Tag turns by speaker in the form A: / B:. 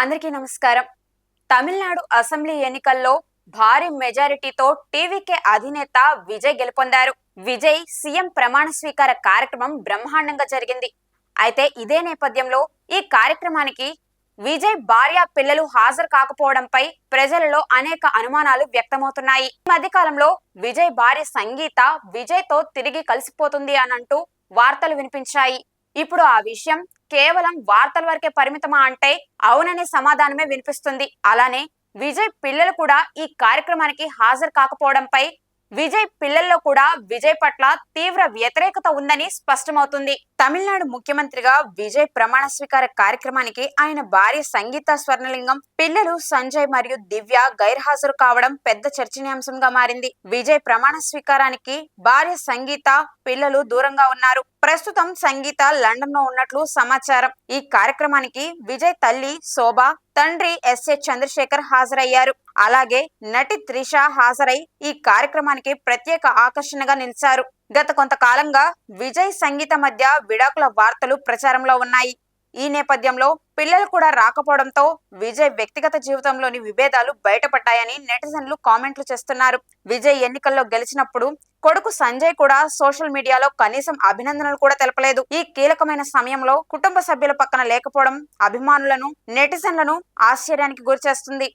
A: అందరికీ నమస్కారం. తమిళనాడు అసెంబ్లీ ఎన్నికల్లో భారీ మెజారిటీతో టీవీకే అధినేత విజయ్ గెలుపొందారు. విజయ్ సీఎం ప్రమాణ స్వీకార కార్యక్రమం బ్రహ్మాండంగా జరిగింది. అయితే ఇదే నేపథ్యంలో ఈ కార్యక్రమానికి విజయ్ భార్య పిల్లలు హాజరు కాకపోవడంపై ప్రజలలో అనేక అనుమానాలు వ్యక్తమవుతున్నాయి. ఈ మధ్యకాలంలో విజయ్ భార్య సంగీత విజయ్ తో తిరిగి కలిసిపోతుంది అనంటూ వార్తలు వినిపించాయి. ఇప్పుడు ఆ విషయం కేవలం వార్తల వరకే పరిమితమా అంటే అవుననే సమాధానమే వినిపిస్తుంది. అలానే విజయ్ పిల్లలు కూడా ఈ కార్యక్రమానికి హాజరు కాకపోవడంపై విజయ్ పిల్లల్లో కూడా విజయ్ పట్ల తీవ్ర వ్యతిరేకత ఉందని స్పష్టమవుతుంది. తమిళనాడు ముఖ్యమంత్రిగా విజయ్ ప్రమాణ స్వీకార కార్యక్రమానికి ఆయన భార్య సంగీత స్వర్ణలింగం, పిల్లలు సంజయ్ మరియు దివ్య గైర్హాజరు కావడం పెద్ద చర్చనీయాంశంగా మారింది. విజయ్ ప్రమాణ స్వీకారానికి భార్య సంగీత, పిల్లలు దూరంగా ఉన్నారు. ప్రస్తుతం సంగీత లండన్ లో ఉన్నట్లు సమాచారం. ఈ కార్యక్రమానికి విజయ్ తల్లి శోభ, తండ్రి ఎస్ఏ చంద్రశేఖర్ హాజరయ్యారు. అలాగే నటి త్రిష హాజరై ఈ కార్యక్రమానికి ప్రత్యేక ఆకర్షణగా నిలిచారు. గత కొంతకాలంగా విజయ్ సంగీత మధ్య విడాకుల వార్తలు ప్రచారంలో ఉన్నాయి. ఈ నేపథ్యంలో పిల్లలు కూడా రాకపోవడంతో విజయ్ వ్యక్తిగత జీవితంలోని విభేదాలు బయటపడ్డాయని నెటిజన్లు కామెంట్లు చేస్తున్నారు. విజయ్ ఎన్నికల్లో గెలిచినప్పుడు కొడుకు సంజయ్ కూడా సోషల్ మీడియాలో కనీసం అభినందనలు కూడా తెలపలేదు. ఈ కీలకమైన సమయంలో కుటుంబ సభ్యుల పక్కన లేకపోవడం అభిమానులను, నెటిజన్లను ఆశ్చర్యానికి గురిచేస్తుంది.